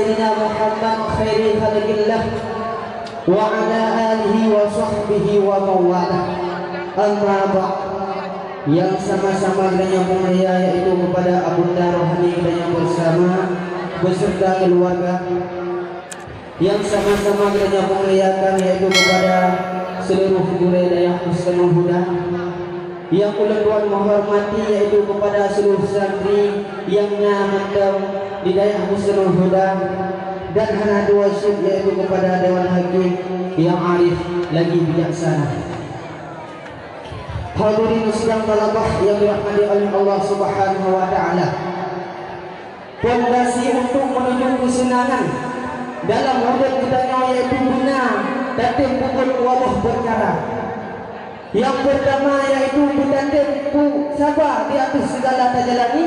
سيدنا محمد خير خلق الله وعلى آله وصحبه ومن والاه. Amma ba'd. Yang sama-sama dengan mulia yaitu kepada Abunda Rohani dan yang bersama beserta keluarga, yang sama-sama dengan memuliakan yaitu kepada seluruh wilayah Husnul Huda, yang ulang tuan menghormati yaitu kepada seluruh santri yang mantap di daerah Husnul Huda, dan hana dua syib yaitu kepada Dewan Hakim yang arif lagi bijaksana. Hadirin sidang talabah yang dirahmati oleh Allah Subhanahu wa taala. Fondasi untuk menuju kesenangan dalam hidup kita yaitu benar dan pukul wabah perkara. Yang pertama yaitu berdatanku sabar di atas segala terjalani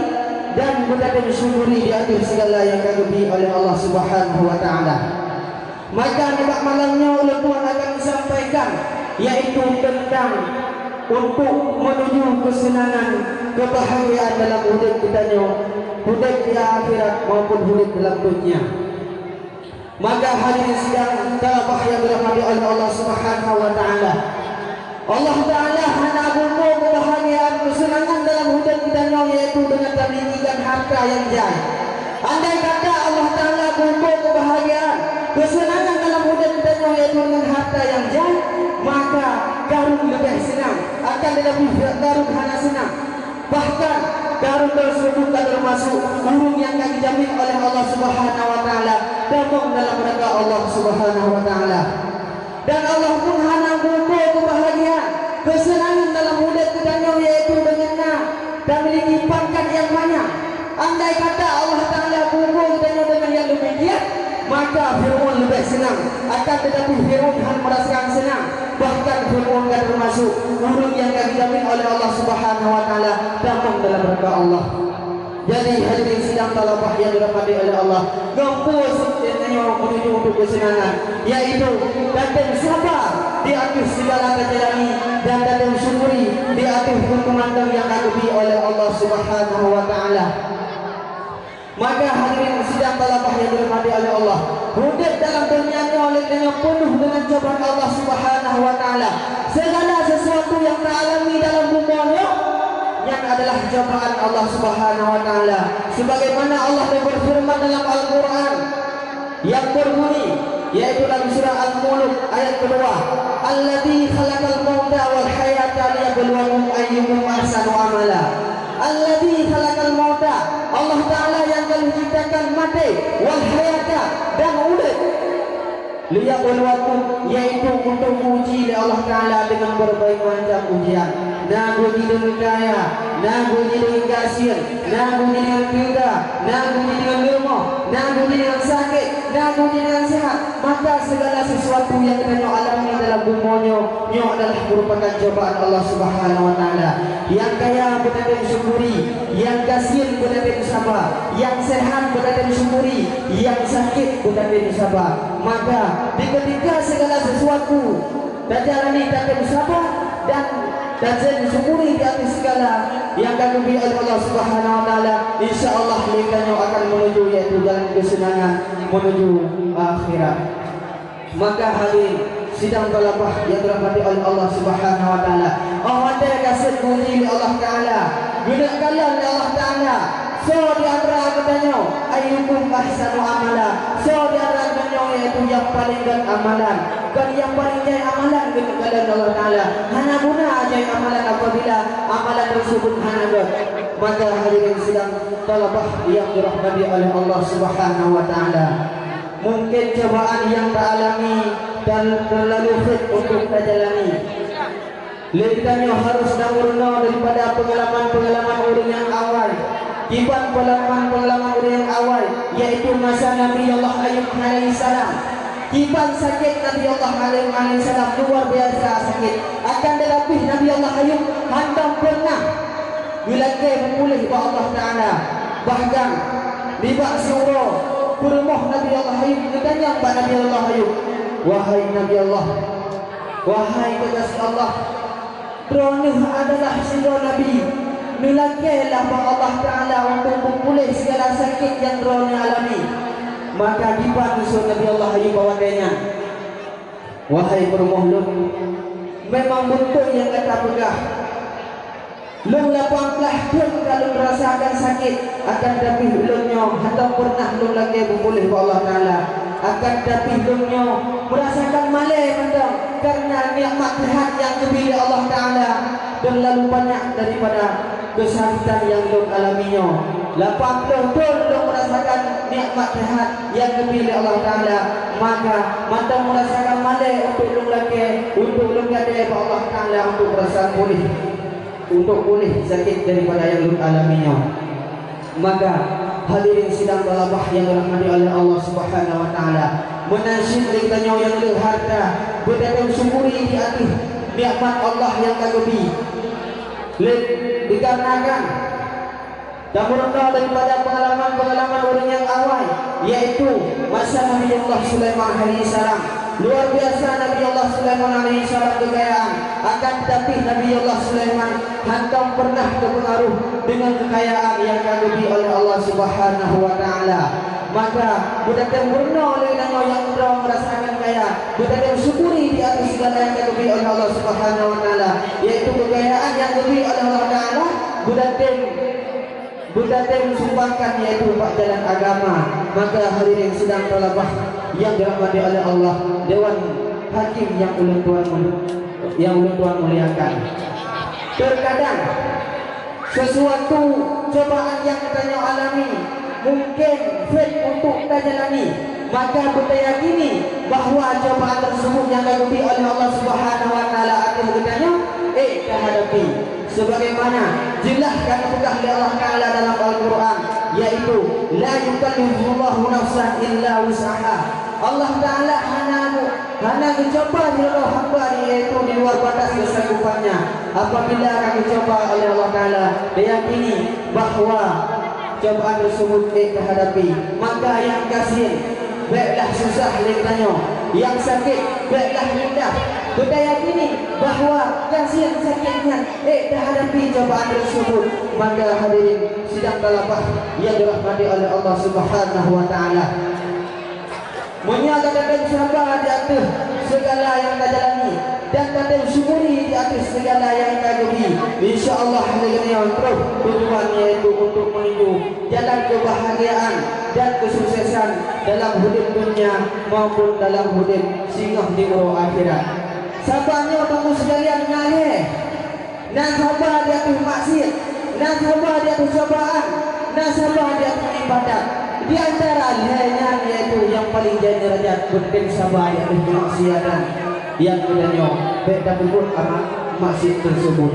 dan berdatang syukuri di atas segala yang diberi oleh Allah Subhanahu wa taala. Maka di malamnya oleh Tuhan akan disampaikan yaitu tentang untuk menuju kesenangan, kebahagiaan dalam hidup kita, hidup di akhirat maupun hidup dalam dunia. Maka hadirin sidang talabah yang dirahmati oleh Allah Subhanahu wa taala, Allah taala hanya guna kebahagiaan kesenangan dalam hidup kita yaitu dengan memilikikan harta yang jaya. Andai kata Allah taala guna kebahagiaan kesenangan dalam hidup kita yaitu dengan harta yang jaya, maka karun lebih senang akan tetapi karun hanya senang, bahkan karun tersebut termasuk burung yang dijamin oleh Allah Subhanahu wa taala damang dalam neraka Allah Subhanahu wa taala. Dan Allah pun hanya buka kebahagiaan kesenangan dalam hidup kita yaitu dengan dan memiliki pangkat yang banyak. Andai kata Allah taala buka kita dengan yang demikian, maka Fir'aun lebih senang, akan tetapi Fir'aun hanya merasakan senang, bahkan Fir'aun kan termasuk burung yang dijamin oleh Allah Subhanahu wa taala damang dalam neraka Allah. Jadi hadirin sidang talabah yang dirahmati oleh Allah, gampu sebenarnya menuju untuk kesenangan yaitu datang sabar di atas segala terjalani dan datang syukuri di atas hukuman yang diberi oleh Allah Subhanahu wa taala. Maka hadirin sidang talabah yang dirahmati oleh Allah, hidup dalam dunia ini oleh dengan penuh dengan cobaan Allah Subhanahu wa taala. Segala sesuatu yang teralami dalam dunia yang adalah cobaan Allah Subhanahu wa taala. Sebagaimana Allah berfirman dalam Al-Qur'an yang berbunyi yaitu dalam surah Al-Mulk ayat kedua, "Alladzi khalaqal mauta wal hayata liyabluwakum ayyukum ahsanu amala." Alladzi khalaqal mauta, Allah taala yang telah menciptakan mati, wal hayata dan urip, liyabluwakum yaitu untuk uji oleh Allah taala dengan berbagai macam ujian. Nah uji dengan kaya, nah uji dengan kasihan, nah uji dengan tiga, nah uji dengan lemah, nah uji dengan sakit, nah uji dengan sehat. Maka segala sesuatu yang kita alami dalam dunia adalah merupakan cobaan Allah Subhanahu wa taala. Yang kaya berada syukuri, yang kasihan berada sabar, yang sehat berada syukuri, yang sakit berada sabar. Maka ketika segala sesuatu terjalani tak sabar dan saya disyukuri di atas segala yang diberi oleh Allah Subhanahu wa taala, insyaallah kita akan menuju yaitu jalan kesenangan menuju akhirat. Maka hadirin sidang talabah yang dirahmati oleh Allah Subhanahu wa taala, Allah kasih puji Allah taala, gunakan Allah taala. So di antara katanya ayyukum ahsanu amala, so di antara katanya yaitu yang paling dan amalan, dan yang paling jaya amalan kepada Allah taala. Hana guna aja amalan apabila amalan tersebut hana ber. Maka hadirin sidang talabah yang dirahmati oleh Allah Subhanahu wa taala, mungkin cobaan yang teralami dan terlalu fit untuk kita jalani. Kita harus dahulu daripada pengalaman-pengalaman orang yang awal. Kibat pengalaman yang awal yaitu masa Nabi Allah Ayub alaihissalam. Kibat sakit Nabi Allah Ayub alaihissalam luar biasa sakit. Akan tetapi Nabi Allah Ayub hantam pernah wilajah memulih kepada Allah Taala. Bahkan di bak surah kurumah Nabi Allah Ayub ditanya kepada Nabi Allah Ayub, wahai Nabi Allah, wahai kekasih Allah, dronih adalah singgah Nabi. Milakailah Allah Ta'ala untuk memulih segala sakit yang dronya alami. maka dipanggil Nabi Allah Ayub bawadanya, wahai bermohluk, memang betul yang kata pegah. Lung lapanglah pun kalau merasakan sakit, akan tapi lungnya atau pernah lung lagi berboleh ke Allah Ta'ala, akan tapi lungnya merasakan malai mentang karena nikmat sehat yang diberi Allah Ta'ala terlalu banyak daripada kesakitan yang lung alaminya. Lapang betul lung merasakan nikmat sehat yang diberi Allah Ta'ala, maka mata merasakan malai untuk lung lagi, untuk lung ada Allah Ta'ala untuk merasakan boleh, untuk boleh sakit daripada yang lung alaminya. Maka hadirin sidang balabah yang dirahmati oleh Allah Subhanahu wa taala, menasyid ditanya yang harta berdatang syukuri di atas nikmat Allah yang kagumi. Dikarenakan tak merendah daripada pengalaman-pengalaman orang yang awal, yaitu masa Nabi Allah Sulaiman alaihi salam. Luar biasa Nabi Allah Sulaiman alaihi salam kekayaan, akan tetapi Nabi Allah Sulaiman hantam pernah terpengaruh dengan kekayaan yang diberi oleh Allah Subhanahu wa taala. Maka budak yang murna oleh yang sudah merasakan kaya, budak yang syukuri di atas segala yang diberi oleh Allah Subhanahu wa taala, yaitu kekayaan yang diberi oleh Allah Taala. Budak yang sumbangkan yaitu pak jalan agama. Maka hadirin sedang talabah yang dirahmati oleh Allah, Dewan Hakim yang ulun tuan muliakan. Terkadang sesuatu cobaan yang kita alami mungkin fit untuk kita jalani, maka kita yakini bahawa cobaan tersebut yang diberi oleh Allah Subhanahu wa taala akan kita hadapi. Sebagaimana jelas kami pegang oleh Allah Taala dalam Al-Quran, yaitu la yukallifullahu nafsan illa wus'aha. Allah Taala hanya mencoba seluruh hamba yaitu di luar batas kesanggupannya. Apabila kami coba oleh Allah Taala, diyakini bahawa cobaan tersebut kita hadapi, maka yang kasihan baiklah susah lekanya, yang sakit baiklah mudah. Kita yakini bahawa kasihan sakitnya dah hadapi cobaan tersebut. Maka hadirin sidang talabah yang dirahmati oleh Allah Subhanahu wa taala, menyatakan sabar di atas segala yang kita jalani dan kita syukuri di atas segala yang kita beri. InsyaAllah dengan terus tujuan yaitu untuk menuju jalan kebahagiaan dan kesuksesan dalam hidup dunia maupun dalam hidup singgah di akhirat. Sabarnya untuk sekalian ngalih, dan sabar di atas maksiat, dan sabar di atas cobaan, dan sabar di atas ibadat. Di antara lainnya yaitu yang paling jadi derajat penting sabar di atas kemaksiatan yang bedanya beda pun amat maksiat tersebut.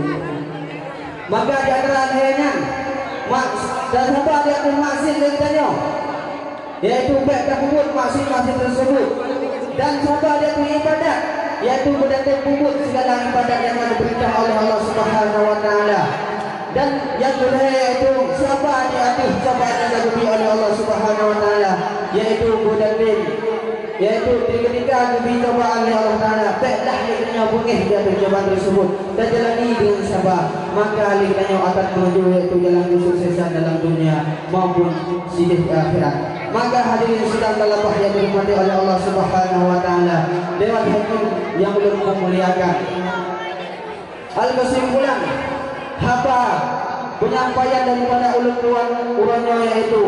Maka di antara lainnya dan sabar di atas maksiat bedanya yaitu beda pun maksiat tersebut, dan sabar di atas ibadat yaitu berdatang puput segala ibadat yang diperintah oleh Allah Subhanahu wa taala. Dan yang kedua yaitu sabar di atas cobaan yang diberi oleh Allah Subhanahu wa taala, yaitu berdatang, yaitu ketika diberi cobaan oleh Allah Taala, baiklah kita bungih di atas cobaan tersebut dan jalani dengan sabar, maka kita akan menuju yaitu jalan kesuksesan dalam dunia maupun di akhirat. Maka hadirin sedang talabah yang dirahmati oleh Allah Subhanahu wa taala, Dewan Hakim yang ulun memuliakan. Al-kesimpulan apa penyampaian daripada ulun tuan urangnya yaitu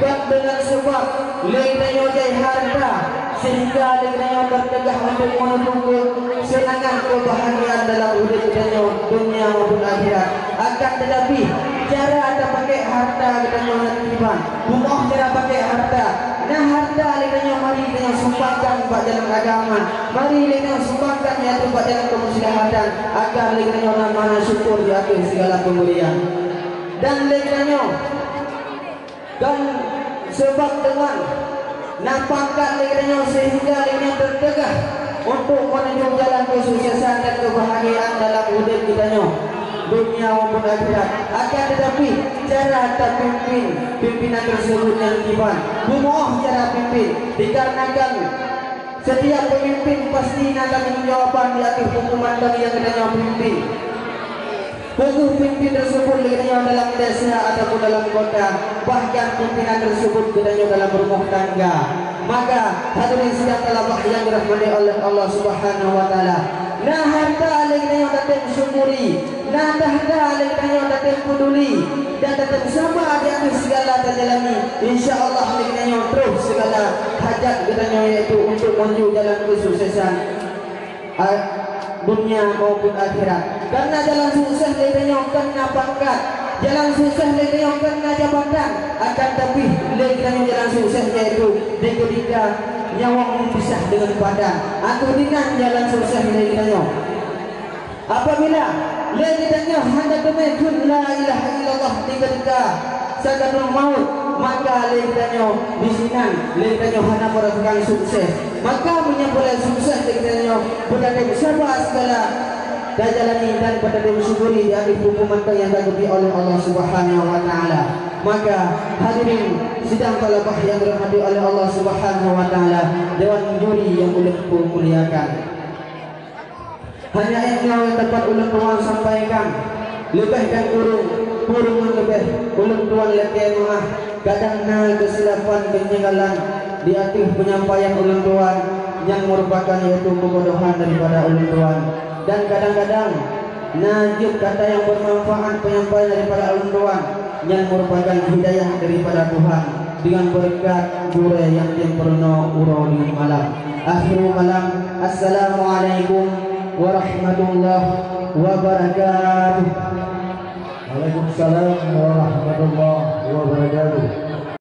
kan dengan sebab lainnya jai harta sehingga lainnya bertegah untuk menuju kesenangan kebahagiaan dalam hidup dunia maupun akhirat. Akan tetapi cara ada pakai harta kita nyanyikan, bukan cara pakai harta. Nah harta lainnya mari kita sumbangkan buat jalan agama, mari kita sumbangkan yaitu buat jalan kemusyrikan, agar lainnya mana syukur di atas segala pemberian. Dan lainnya dan sebab dengan nampakkan lainnya sehingga lainnya tertegah untuk menuju jalan kesuksesan dan kebahagiaan dalam hidup kita dunia maupun akhirat. Akan tetapi cara terpimpin pimpinan tersebut yang diban bumoh cara pimpin, dikarenakan setiap pemimpin pasti akan menjawaban di atas hukuman bagi yang kedanya pimpin. Puguh pimpin tersebut katanya dalam desa ataupun dalam kota, bahkan pimpinan tersebut katanya dalam rumah tangga. Maka hadirin sidang talabah yang dirahmati oleh Allah Subhanahu wa taala. Nah harta yang datang syukuri, nah tahta yang datang peduli, dan datang sama di atas segala terjalani. InsyaAllah yang terus segala hajat katanya yaitu untuk menuju jalan kesuksesan dunia maupun akhirat. Karena jalan sukses lebayong kena pangkat, jalan sukses lebayong kena jabatan. Akan tapi lebayong jalan sukses yaitu ketika nyawa memisah dengan badan. Atau dengan jalan sukses lebayong apabila lebayong hanya demekun la ilaha illallah di ketika sakadul maut, maka lebayong bisinan lebayong hanya merasakan sukses. Maka menyambut sukses lebayong berada bersama segala dajalani dan pada bersyukuri di akhir hukuman yang diberi oleh Allah Subhanahu wa taala. Maka hadirin sidang talabah yang dirahmati oleh Allah Subhanahu wa taala, dewan juri yang ulun muliakan. Hanya yang dapat ulun tuan sampaikan, lebihkan kurung lebih ulun tuan lekeh maaf kadangna kesilapan kenyagalan di akhir penyampaian ulun tuan yang merupakan yaitu kebodohan daripada ulun tuan. Dan kadang-kadang najib kata yang bermanfaat penyampaian daripada ulun tuan yang merupakan hidayah daripada Tuhan dengan berkat guru yang pernah urau di malam. Akhirul malam, assalamualaikum warahmatullahi wabarakatuh. Waalaikumsalam warahmatullahi wabarakatuh.